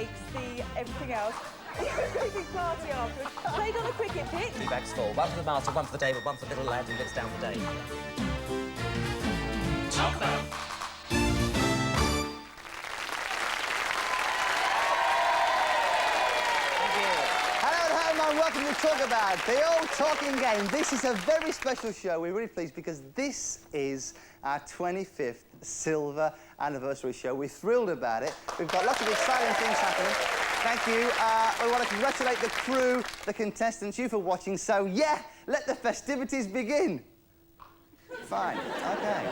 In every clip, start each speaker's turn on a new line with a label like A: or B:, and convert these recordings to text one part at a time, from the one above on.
A: cakes, the everything else. The big party afterwards. Played on a cricket pitch.
B: 2 bags full. 1 for the master, 1 for the table, 1 for the little lad who gets down the day. Talkabout.
C: Welcome to Talkabout, the old talking game. This is a very special show. We're really pleased because this is our 25th silver anniversary show. We're thrilled about it. We've got lots of exciting things happening. Thank you. We want to congratulate the crew, the contestants, you for watching. So, yeah, let the festivities begin. Fine. OK.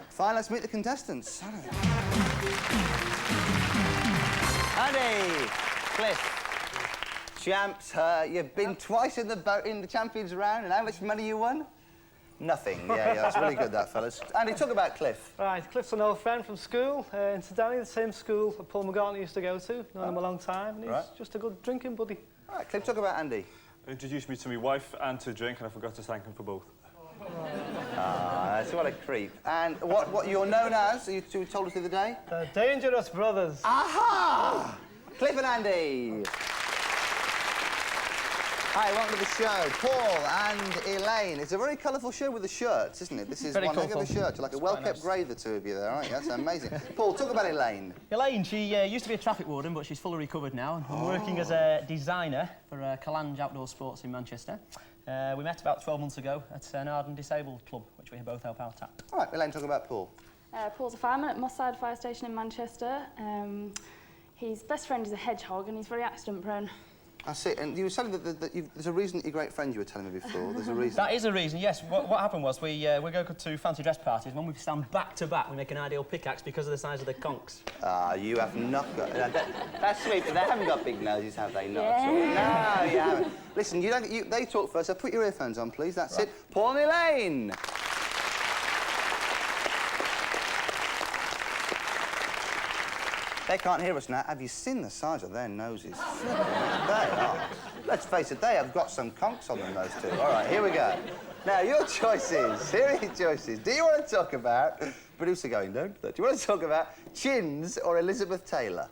C: Fine, let's meet the contestants. Andy. Cliff, champs, you've been twice in the Champions round, and how much money you won? Nothing. Yeah, that's really good, that, fellas. Andy, talk about Cliff.
D: Right, Cliff's an old friend from school. Incidentally, the same school that Paul McCartney used to go to. Known him a long time, and he's just a good drinking buddy.
C: All right, Cliff, talk about Andy.
E: He introduced me to my wife and to drink, and I forgot to thank him for both.
C: That's what a creep. And what you're known as, you told us the other day?
D: The Dangerous Brothers.
C: Aha! Cliff and Andy. Hi, welcome to the show. Paul and Elaine. It's a very colourful show with the shirts, isn't it? This is
F: very
C: one heck
F: colourful.
C: of a shirt. Like a well-kept grave, the two of you there, aren't you? That's amazing. Paul, talk about Elaine.
F: Elaine, she used to be a traffic warden, but she's fully recovered now and working as a designer for Calange Outdoor Sports in Manchester. We met about 12 months ago at an Arden Disabled Club, which we both help out at.
C: All right, Elaine, talk about Paul.
G: Paul's a fireman at Moss Side Fire Station in Manchester. His best friend is a hedgehog and he's very accident-prone.
C: I see. And you were telling me that there's a reason that your great friend you were telling me before. There's a reason.
F: That is a reason, yes. What happened was we go to fancy dress parties. When we stand back to back, we make an ideal pickaxe because of the size of the conchs.
C: You have not got... that's sweet, but they haven't got big noses, have they? Not at all. No, you haven't. Listen, they talk first, so put your earphones on, please. That's it. Paul and Elaine. They can't hear us now. Have you seen the size of their noses? They are. Let's face it, they have got some conchs on them, those two. All right, here we go. Now, your choices. Here are your choices. Do you want to talk about... Producer going, don't. Do you want to talk about Chins or Elizabeth Taylor?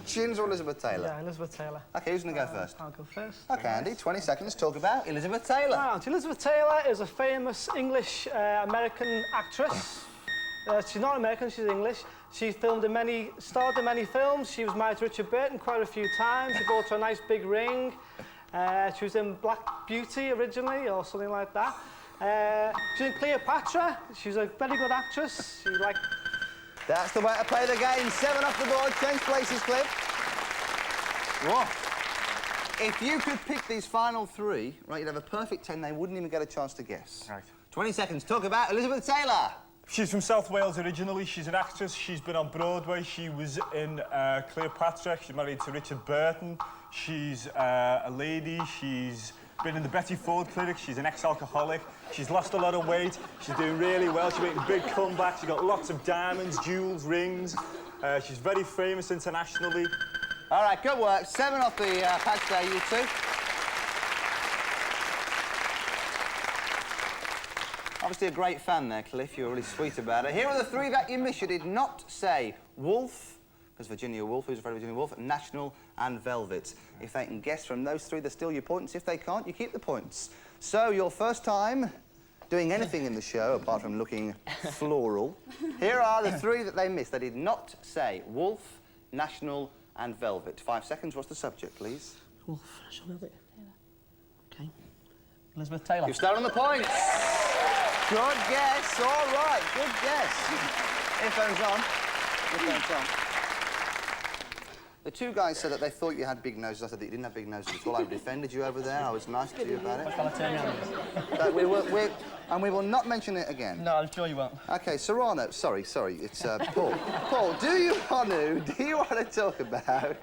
C: Chins or Elizabeth Taylor?
D: Yeah, Elizabeth Taylor.
C: OK, who's going to go first?
D: I'll go first.
C: OK, Andy, 20 seconds. Talk about Elizabeth Taylor.
D: Right, Elizabeth Taylor is a famous English-American actress. She's not American, she's English. She starred in many films. She was married to Richard Burton quite a few times. He bought her a nice big ring. She was in Black Beauty originally, or something like that. She's in Cleopatra. She's a very good actress. She like...
C: That's the way to play the game. 7 off the board. Change places, Cliff. What? If you could pick these final 3, right, you'd have a perfect 10. They wouldn't even get a chance to guess.
E: Right.
C: 20 seconds. Talk about Elizabeth Taylor.
E: She's from South Wales originally. She's an actress. She's been on Broadway. She was in Cleopatra. She's married to Richard Burton. She's a lady. She's been in the Betty Ford clinic. She's an ex-alcoholic. She's lost a lot of weight. She's doing really well. She's making a big comeback. She's got lots of diamonds, jewels, rings. She's very famous internationally.
C: All right, good work. 7 off the patch there, you two. Obviously a great fan there, Cliff. You were really sweet about it. Here are the 3 that you missed. You did not say Wolf, because Virginia Woolf, who's afraid of Virginia Woolf, National and Velvet. If they can guess from those 3, they're still your points. If they can't, you keep the points. So, your first time doing anything in the show, apart from looking floral, here are the 3 that they missed. They did not say Wolf, National and Velvet. 5 seconds. What's the subject, please?
F: Wolf, National, Velvet. OK. Elizabeth Taylor.
C: You've stolen the points. Good guess. All right. Good guess. Earphones on. Earphones on. The 2 guys said that they thought you had big noses. I said that you didn't have big noses at all. I defended you over there. I was nice to you about it. But we will not mention it again.
F: No, I'm sure you won't.
C: OK, Serrano. Sorry. It's Paul. Paul, do you want to talk about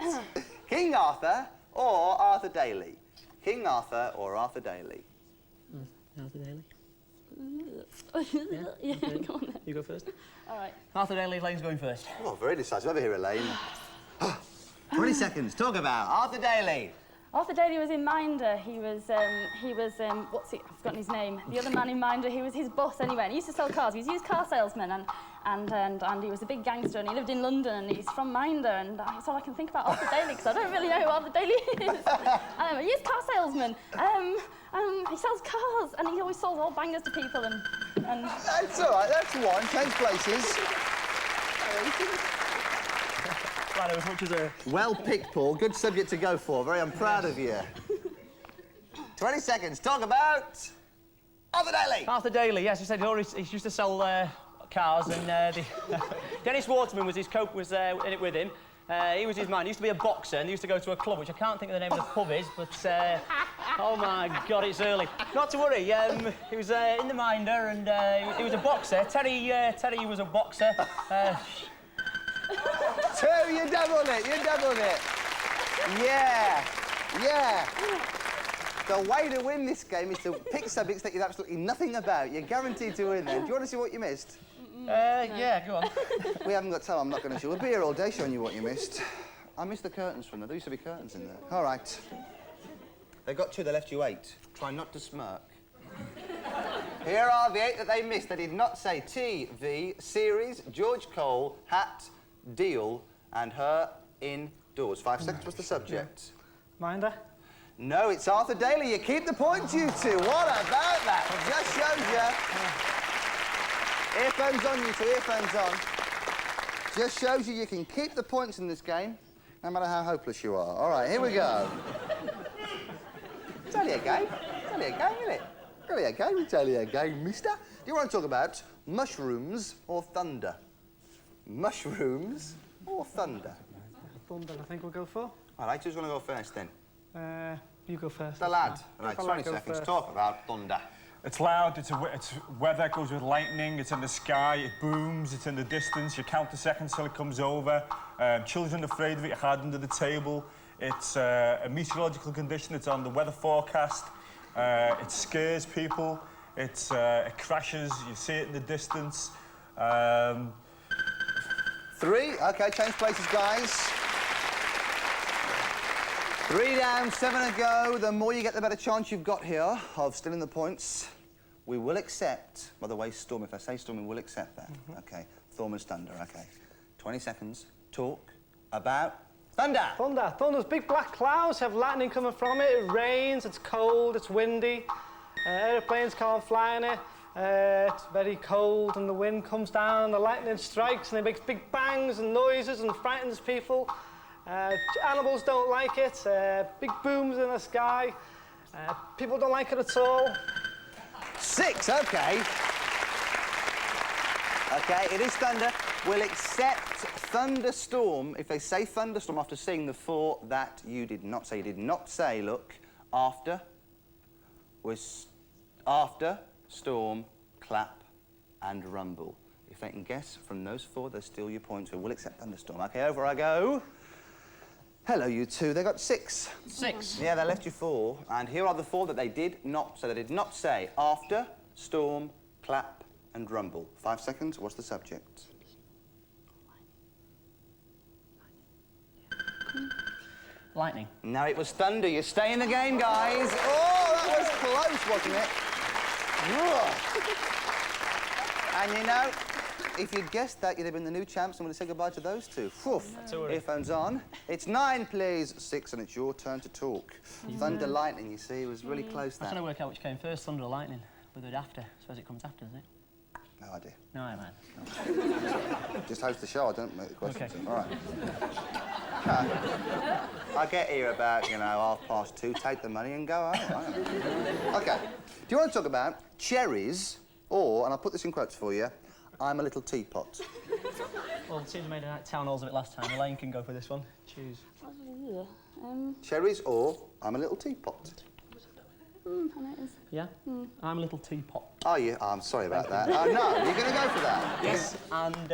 C: King Arthur or Arthur Daley? King Arthur or Arthur Daley?
F: Arthur Daley.
G: Yeah, go on then.
F: You go first.
G: All right.
F: Arthur Daley, Elaine's going first.
C: Oh, very decisive. Over here, Elaine. 20 seconds. Talk about Arthur Daley.
G: Arthur Daly was in Minder. He was what's he? I've forgotten his name. The other man in Minder, he was his boss anyway, and he used to sell cars. He was a used car salesman, and he was a big gangster, and he lived in London, and he's from Minder, and that's all I can think about Arthur Daly, because I don't really know who Arthur Daly is. A used car salesman. He sells cars, and he always sold all bangers to people, and...
C: That's all right, that's one. Change places.
F: Right, as much as a...
C: Well picked, Paul. Good subject to go for. I'm proud of you. 20 seconds. Talk about Arthur Daly.
F: Arthur Daly, yes, he said he used to sell cars, and Dennis Waterman was in it with him. He was his man. He used to be a boxer, and he used to go to a club, which I can't think of the name of the pub is, but oh my God, it's early. Not to worry. He was in the Minder, and he was a boxer. Terry was a boxer.
C: Two, you doubled it. You doubled it. Yeah. Yeah. The way to win this game is to pick subjects that you know absolutely nothing about. You're guaranteed to win then. Do you want to see what you missed?
F: Yeah, go on.
C: We haven't got time, I'm not going to show. We'll be here all day showing you what you missed. I missed the curtains from there. There used to be curtains in there. All right. They got 2, they left you 8. Try not to smirk. Here are the 8 that they missed. They did not say TV, series, George Cole, hat, deal, and her indoors. 5 seconds was the subject.
D: Minder?
C: No, it's Arthur Daly. You keep the points, you two. What about that? Just shows you. Earphones on, you two, earphones on. Just shows you can keep the points in this game, no matter how hopeless you are. All right, here we go. It's only a game. It's only a game, isn't it? It's only a game. It's only a game, mister. Do you want to talk about mushrooms or thunder? Mushrooms or thunder?
D: Thunder, I think we'll go for.
C: All right, who's going to go first then?
D: You go first.
C: The lad. All right,
D: I'll
C: 20
D: go
C: seconds.
D: first.
C: Talk about thunder.
E: It's loud, it's weather, it goes with lightning, it's in the sky, it booms, it's in the distance, you count the seconds till it comes over. Children afraid of it, you hide under the table. It's a meteorological condition, it's on the weather forecast. It scares people, it crashes, you see it in the distance.
C: 3. OK, change places, guys. 3 down, 7 to go. The more you get, the better chance you've got here of stealing the points. We will accept, by the way, Storm. If I say Storm, we will accept that. OK, Thorman's thunder, OK. 20 seconds. Talk about thunder.
D: Thunder. Thunder's big black clouds have lightning coming from it. It rains, it's cold, it's windy. Airplanes can't fly in it. It's very cold, and the wind comes down, and the lightning strikes, and it makes big bangs and noises and frightens people. Animals don't like it. Big booms in the sky. People don't like it at all.
C: 6, OK. OK, it is thunder. We'll accept thunderstorm if they say thunderstorm after seeing the 4 that you did not say. You did not say, look, after was after, storm, clap, and rumble. If they can guess from those 4, they'll steal your points. We will accept thunderstorm. OK, over I go. Hello, you two. They got 6.
F: 6.
C: Yeah, they left you 4. And here are the 4 that they did not say. They did not say after, storm, clap, and rumble. 5 seconds. What's the subject?
F: Lightning.
C: No, it was thunder. You stay in the game, guys. Oh, that was close, wasn't it? And you know, if you'd guessed that, you'd have been the new champs, and we'll say goodbye to those 2. Earphones on. It's 9, please. 6, and it's your turn to talk. Thunder, lightning, you see, it was really close
F: I'm
C: then.
F: trying to work out which came first, thunder or lightning. Whether it after. I suppose it comes after, doesn't it?
C: No idea.
F: No, man.
C: Just host the show, I don't make the questions.
F: Okay.
C: All right. I get here about, you know, 2:30, take the money and go home. OK. Do you want to talk about cherries or, and I'll put this in quotes for you, I'm a little teapot?
F: Well, the team made a town halls of it last time. Elaine can go for this one. Choose.
C: Cherries or I'm a little teapot?
G: I know it is.
F: Yeah? I'm a little teapot.
C: Are you? Oh, I'm sorry about that. No, you're going to go for that?
F: Yes, and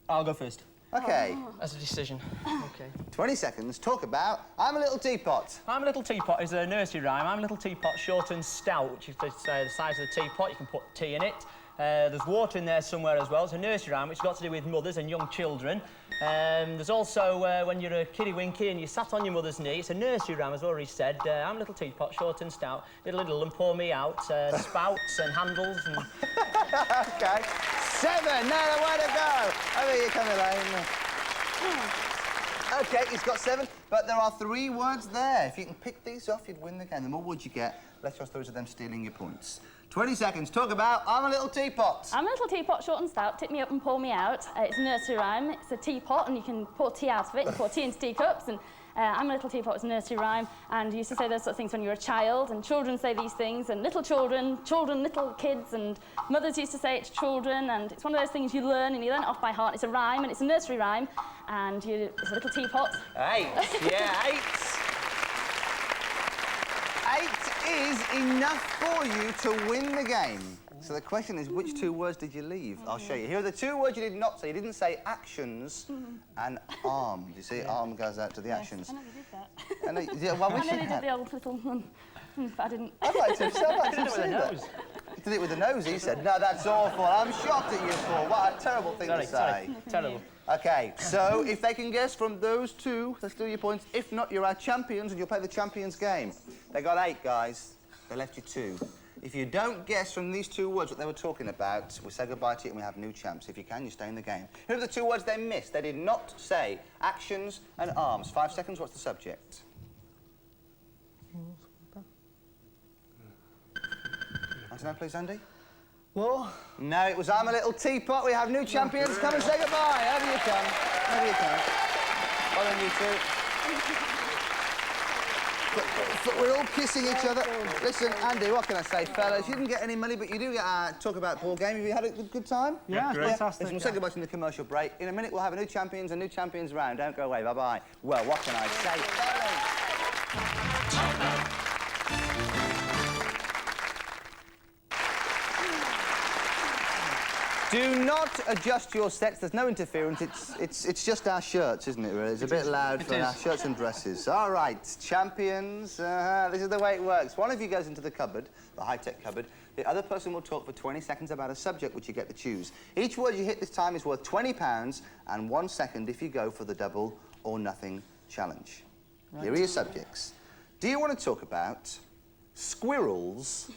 F: I'll go first.
C: OK.
F: As a decision. OK.
C: 20 seconds. Talk about I'm a little teapot.
F: I'm a little teapot is a nursery rhyme. I'm a little teapot, short and stout, which is the size of the teapot. You can put tea in it. There's water in there somewhere as well. It's a nursery rhyme which has got to do with mothers and young children. There's also when you're a kiddie winky and you sat on your mother's knee. It's a nursery rhyme, as already said. I'm a little teapot, short and stout. Little and pour me out. Spouts and handles and...
C: OK. 7. Now, way to go. I think you're coming, Elaine. OK, he's got 7, but there are 3 words there. If you can pick these off, you'd win the game. The more words you get, less chance there is of them stealing your points. 20 seconds. Talk about I'm a little teapot.
G: I'm a little teapot, short and stout. Tip me up and pour me out. It's a nursery rhyme. It's a teapot, and you can pour tea out of it. You pour tea into teacups, and I'm a little teapot is a nursery rhyme. And you used to say those sort of things when you were a child, and children say these things, and little children, little kids, and mothers used to say it to children, and it's one of those things you learn, and you learn it off by heart. It's a rhyme, and it's a nursery rhyme, and it's a little teapot.
C: 8. Yeah, 8. 8 is enough for you to win the game. So the question is, which 2 words did you leave? I'll show you. Here are the 2 words you did not say. You didn't say actions and arm. You see, arm goes out to the actions.
G: I never did that.
C: I know, yeah, well,
G: I nearly did the old little but I didn't.
C: I'd like to have seen that. You did it with the nose, he said. No, that's awful. I'm shocked at you, Paul. What a terrible thing to say.
F: Sorry. Terrible.
C: OK, so if they can guess from those 2, they'll steal your points. If not, you're our champions and you'll play the champions game. They got 8, guys. They left you 2. If you don't guess from these 2 words what they were talking about, we'll say goodbye to you and we have new champs. If you can, you stay in the game. Here are the 2 words they missed. They did not say actions and arms. 5 seconds, what's the subject? I don't know, please, Andy?
D: Well...
C: No, it was I'm a little teapot. We have new champions. Come and say goodbye. Over you come. Over you come. Well done, you 2. We're all kissing each other. Listen, Andy, what can I say, fellas? You didn't get any money, but you do get talk about ball game. Have you had a good time?
D: Yeah, fantastic.
C: Listen, we'll say goodbye to the commercial break. In a minute, we'll have a new champions round. Don't go away. Bye-bye. Well, what can I say, fellas? Do not adjust your sets. There's no interference. It's just our shirts, isn't it, really? It's a bit loud for our shirts and dresses. All right, champions. This is the way it works. One of you goes into the cupboard, the high-tech cupboard. The other person will talk for 20 seconds about a subject which you get to choose. Each word you hit this time is worth £20 and 1 second if you go for the double or nothing challenge. Right. Here are your subjects. Do you want to talk about squirrels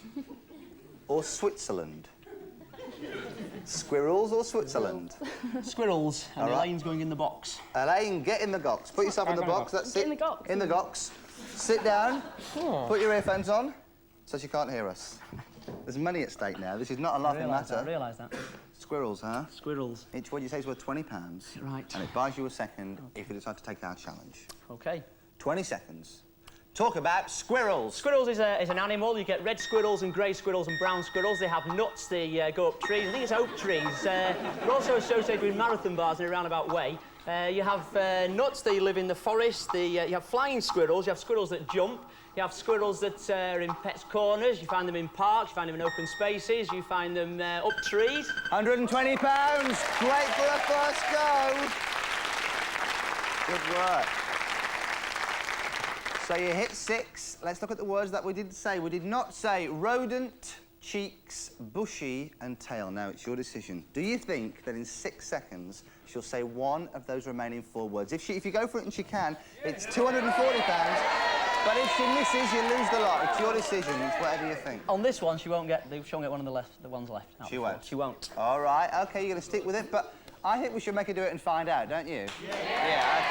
C: or Switzerland? Squirrels or Switzerland?
F: Squirrels, and
C: right.
F: Elaine's going in the box.
C: Elaine, get in the box. Put yourself in the box, that's it.
G: In the box.
C: In the box. Sit down, put your earphones on, so she can't hear us. There's money at stake now. This is not a laughing matter.
F: I realise that.
C: Squirrels, huh?
F: Squirrels.
C: Each word you say is worth £20.
F: Right.
C: And it buys you a second if you decide to take our challenge.
F: OK.
C: 20 seconds. Talk about squirrels.
F: Squirrels is an animal. You get red squirrels and grey squirrels and brown squirrels. They have nuts. They go up trees. I think it's oak trees. They're also associated with marathon bars in a roundabout way. You have nuts. They live in the forest. You have flying squirrels. You have squirrels that jump. You have squirrels that are in pets' corners. You find them in parks. You find them in open spaces. You find them up trees.
C: £120. Great for a first go. Good work. So you hit 6. Let's look at the words that we did say. We did not say rodent, cheeks, bushy and tail. Now, it's your decision. Do you think that in 6 seconds she'll say one of those remaining 4 words? If you go for it and she can, it's £240. But if she misses, you lose the lot. It's your decision. It's whatever you think.
F: On this one, she won't get one of the ones left.
C: She won't?
F: She won't.
C: All right, OK, you're going to stick with it, but I think we should make her do it and find out, don't you? Yeah, OK.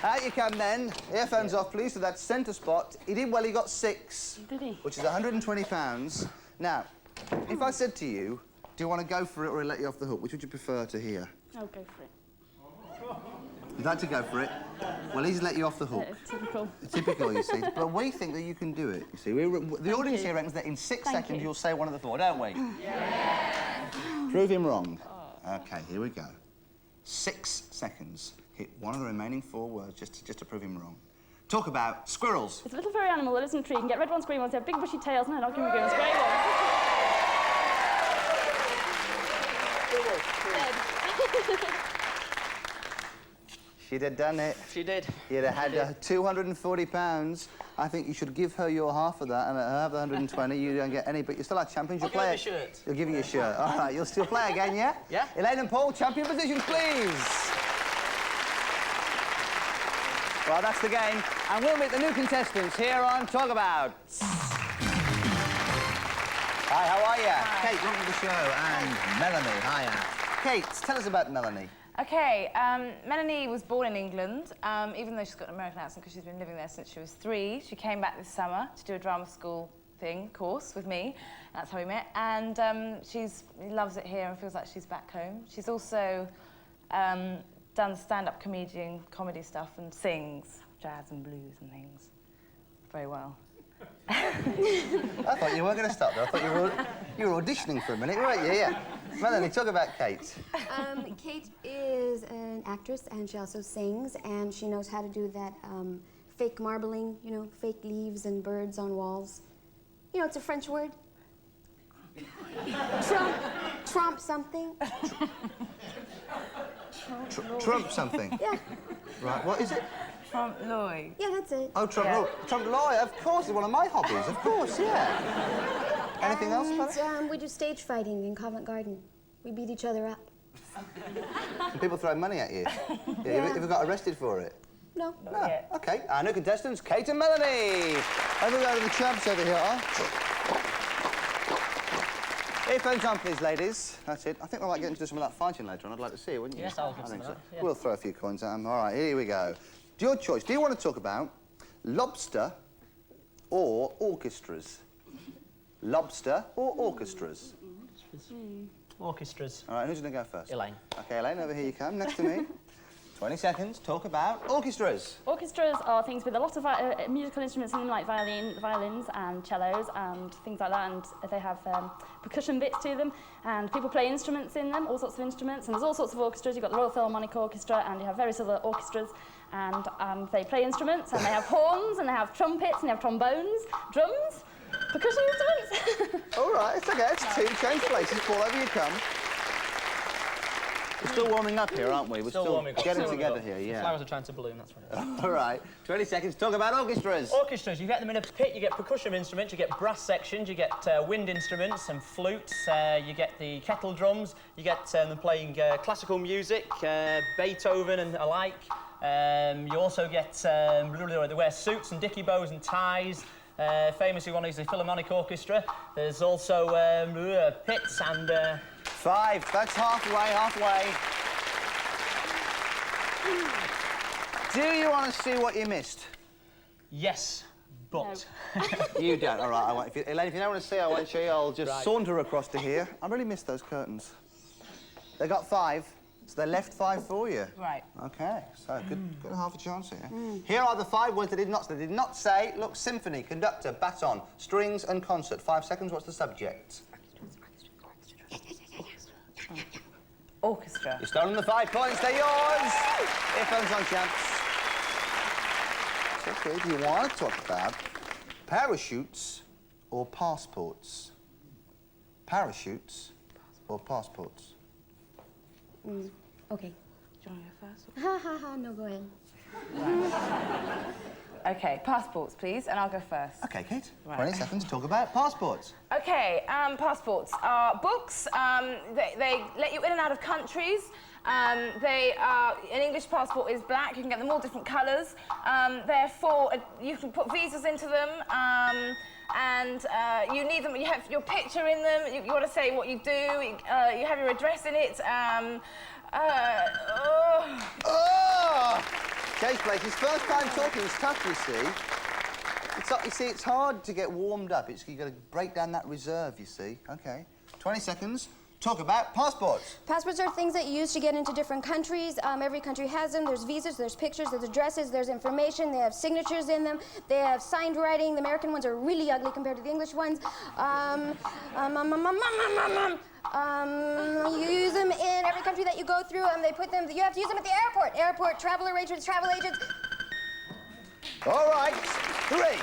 C: Out you come, then. Earphones off, please, to that centre spot. He did well, he got 6.
G: Did he?
C: Which is £120. Now, if I said to you, do you want to go for it or let you off the hook, which would you prefer to hear?
G: I'll go for it.
C: You'd like to go for it? Well, he's let you off the hook.
G: Typical.
C: Typical, you see. But we think that you can do it, you see. The audience here reckons that in 6 seconds you'll say one of the 4, don't we? Yeah. Prove him wrong. OK, here we go. 6 seconds. Hit one of the remaining 4 words just to prove him wrong. Talk about squirrels.
G: It's a little furry animal that lives in a tree. You can get red ones, green ones, they have big bushy tails, and then I'll give you grey ones.
C: She'd have done it.
F: She did.
C: You'd have had £240. I think you should give her your half of that, and at her the 120, you don't get any, but you're still our champions. You'll play
F: I'll give her a shirt.
C: You'll give you a shirt. All right, you'll still play again, yeah?
F: Yeah.
C: Elaine and Paul, champion positions, please. Well, that's the game, and we'll meet the new contestants here on Talkabout. Hi, how are you?
H: Hi.
C: Kate, welcome to the show, and Melanie, hiya. Kate, tell us about Melanie.
H: Okay, Melanie was born in England, even though she's got an American accent because she's been living there since she was 3. She came back this summer to do a drama school course with me. That's how we met. And she loves it here and feels like she's back home. She's also done stand-up comedy stuff and sings jazz and blues and things very well.
C: I thought you weren't going to stop there. I thought you were auditioning for a minute, weren't you? Yeah. Melanie, talk about Kate.
I: Kate is an actress, and she also sings, and she knows how to do that fake marbling, you know, fake leaves and birds on walls. You know, it's a French word. Trump something.
C: Trump something?
I: Yeah.
C: Right, what is it?
H: Trump Lloyd.
I: Yeah, that's it.
C: Oh, Trump Lloyd. Trump Lloyd, of course, it's one of my hobbies, of course, yeah. Anything else about it?
I: We do stage fighting in Covent Garden. We beat each other up.
C: And people throw money at you? Yeah. Have you got arrested for it?
I: No.
C: No. OK, our new contestants, Kate and Melanie. Over there to the champs over here. Earphones on, please, ladies. That's it. I think we might get into some of that fighting later on. I'd like to see it, wouldn't you?
F: Yes, I'll give
C: I think
F: some
C: so.
F: of that, yeah.
C: We'll throw a few coins at them. All right, here we go. Your choice. Do you want to talk about lobster or orchestras? Lobster or orchestras?
F: Orchestras.
C: All right, who's going to go first?
F: Elaine.
C: OK, Elaine, over here you come, next to me. 20 seconds, talk about orchestras.
G: Orchestras are things with a lot of musical instruments in them, like violins and cellos and things like that, and they have percussion bits to them, and people play instruments in them, all sorts of instruments, and there's all sorts of orchestras. You've got the Royal Philharmonic Orchestra, and you have various other orchestras, and they play instruments, and they have horns, and they have trumpets, and they have trombones, drums, percussion instruments.
C: All right, it's OK, it's 2, change places, Paul, over you come. We're still warming up here, aren't we? We're still
F: warming up.
C: getting together here, yeah.
F: Flowers are trying to bloom, that's what it is.
C: All right, 20 seconds, talk about orchestras.
F: Orchestras, you get them in a pit, you get percussion instruments, you get brass sections, you get wind instruments and flutes, you get the kettle drums, you get them playing classical music, Beethoven and alike. You also get, they wear suits and dicky bows and ties. Famously, one is the Philharmonic Orchestra. There's also pits and...
C: 5, that's halfway. Do you want to see what you missed?
F: Yes, but...
C: No. You don't, all right. Elaine, if you don't want to see, I won't show you. I'll just saunter across to here. I really missed those curtains. They got 5, so they left 5 for you.
H: Right.
C: OK, so good half a chance here. Here are the 5 words they did not say. Look, symphony, conductor, baton, strings and concert. 5 seconds, what's the subject?
H: Orchestra.
C: You've stolen the 5 points, they're yours! Earphones on, champs. So, okay, do you want to talk about parachutes or passports? Parachutes or passports?
I: Okay.
H: Do you want to go first?
I: Ha ha ha, no, go ahead.
H: Okay, passports, please, and I'll go first.
C: OK, Kate.
H: Right.
C: 20 seconds, talk about passports.
H: Okay, passports are books. They let you in and out of countries. An English passport is black. You can get them all different colours. Therefore, you can put visas into them. And you need them. You have your picture in them. You want to say what you do. You have your address in it.
C: Change places. First time talking is tough, you see. It's hard to get warmed up. You've got to break down that reserve, you see. OK. 20 seconds. Talk about passports.
I: Passports are things that you use to get into different countries. Every country has them. There's visas, there's pictures, there's addresses, there's information. They have signatures in them. They have signed writing. The American ones are really ugly compared to the English ones. You use them in every country that you go through, and they put them. You have to use them at the airport. Airport, travel arrangements, travel agents.
C: All right. 3.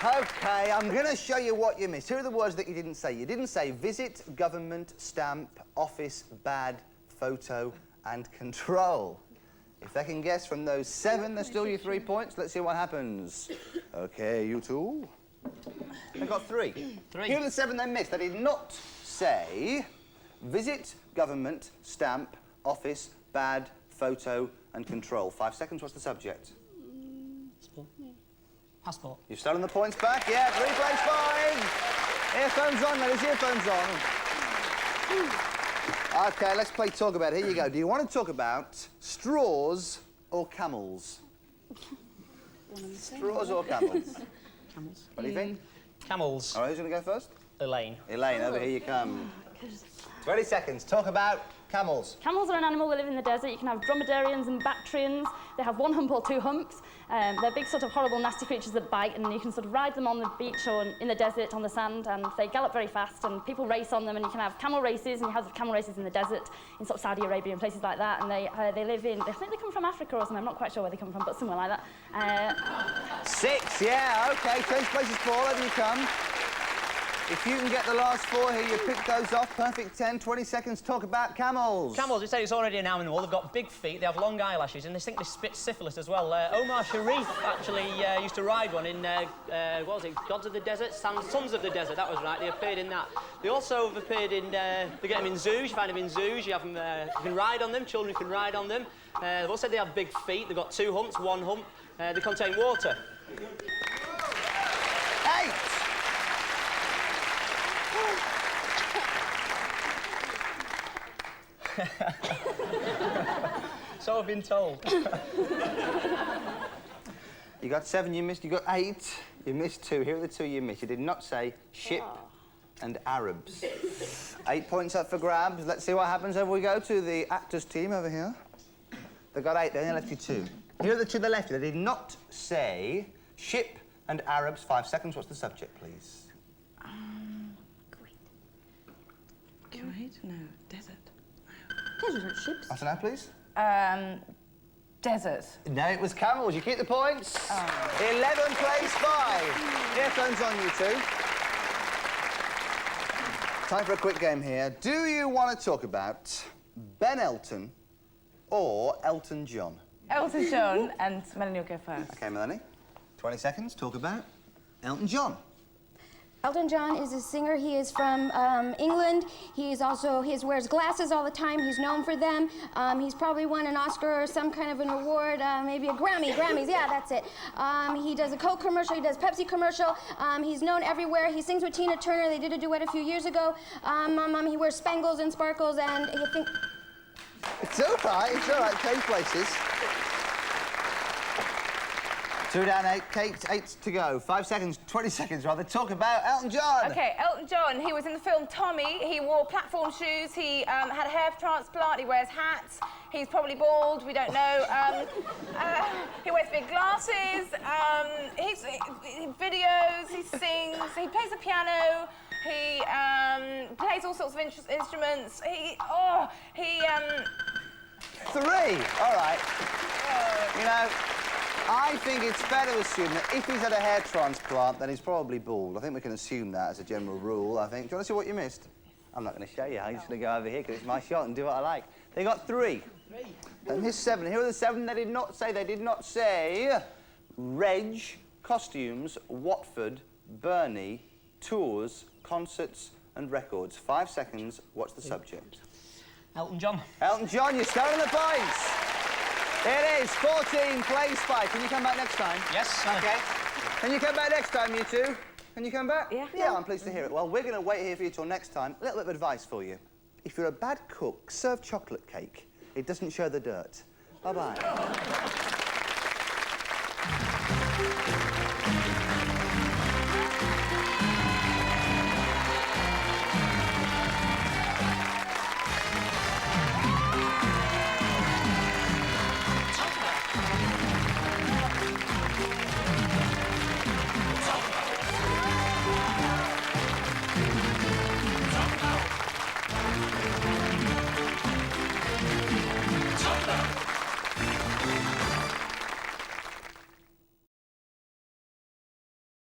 C: OK, I'm going to show you what you missed. Here are the words that you didn't say. You didn't say visit, government, stamp, office, bad, photo, and control. If they can guess from those 7, there's still your 3 points. Let's see what happens. OK, you two. They got 3. Here are the 7 they missed. They did not say visit, government, stamp, office, bad, photo, and control. 5 seconds. What's the subject?
F: Passport.
C: You've stolen the points back. Yeah, 3 plays fine. Earphones on, ladies. Earphones on. OK, let's play talk about. Here you go. Do you want to talk about straws or camels? Straws or camels?
F: Camels.
C: What do you think?
F: Camels.
C: All right, who's going to go first?
F: Elaine.
C: Elaine, over here you come. 20 seconds. Talk about camels.
G: Camels are an animal that live in the desert. You can have dromedarians and Bactrians. They have 1 hump or 2 humps. They're big, sort of horrible, nasty creatures that bite, and you can sort of ride them on the beach or in the desert on the sand, and they gallop very fast, and people race on them, and you can have camel races, and you have camel races in the desert, in sort of Saudi Arabia and places like that, and they live in, I think they come from Africa or something, I'm not quite sure where they come from, but somewhere like that.
C: 6, yeah, OK. Change places, Paul, over you come. If you can get the last 4 here, you pick those off. Perfect 10, 20 seconds. Talk about camels.
F: Camels, we said it's already an animal. They've got big feet, they have long eyelashes, and they think they spit syphilis as well. Omar Sharif actually used to ride one in, what was it, Gods of the Desert? Sons of the Desert, that was right. They appeared in that. They also have appeared in, they get them in zoos, you find them in zoos, you have them, you can ride on them, children can ride on them. They've also said they have big feet, they've got 2 humps, 1 hump. They contain water.
C: 8.
F: So I've been told.
C: You got 7, you missed. You got 8, you missed 2. Here are the 2 you missed. You did not say ship and Arabs. 8 points up for grabs. Let's see what happens over we go to the actors team over here. They got 8, they only left you 2. Here are the 2 they left you. They did not say ship and Arabs. 5 seconds. What's the subject, please?
H: Kuwait? No. Desert.
I: Desert aren't ships.
C: After now, please.
H: Desert.
C: No, it was camels. You keep the points. 11 plays 5. Earphones on, you 2. Time for a quick game here. Do you want to talk about Ben Elton or Elton John?
H: Elton John, and Melanie will go first.
C: OK, Melanie. 20 seconds. Talk about Elton John.
I: Elton John is a singer. He is from England. He wears glasses all the time. He's known for them. He's probably won an Oscar or some kind of an award, maybe a Grammy. Grammys, yeah, that's it. He does a Coke commercial. He does Pepsi commercial. He's known everywhere. He sings with Tina Turner. They did a duet a few years ago. He wears spangles and sparkles, and I think...
C: It's all right. It's all right. Change places. 2 down, 8. Kate, 8 to go. 5 seconds, 20 seconds rather. Talk about Elton John.
H: OK, Elton John, he was in the film Tommy. He wore platform shoes. He had a hair transplant. He wears hats. He's probably bald. We don't know. He wears big glasses. He videos. He sings. He plays the piano. He plays all sorts of instruments.
C: 3. All right. You know, I think it's fair to assume that if he's had a hair transplant, then he's probably bald. I think we can assume that as a general rule, I think. Do you want to see what you missed? I'm not going to show you. I'm just going to go over here because it's my shot and do what I like. They got 3. They missed 7. Here are the 7 they did not say. They did not say Reg, costumes, Watford, Bernie, tours, concerts and records. 5 seconds. What's the subject?
F: Elton John.
C: Elton John, you're stolen the points. It is 14 plays 5. Can you come back next time?
F: Yes.
C: OK. Can you come back next time, you 2? Can you come back?
H: Yeah.
C: Yeah, I'm pleased to hear it. Well, we're going to wait here for you till next time. A little bit of advice for you. If you're a bad cook, serve chocolate cake. It doesn't show the dirt. Bye-bye.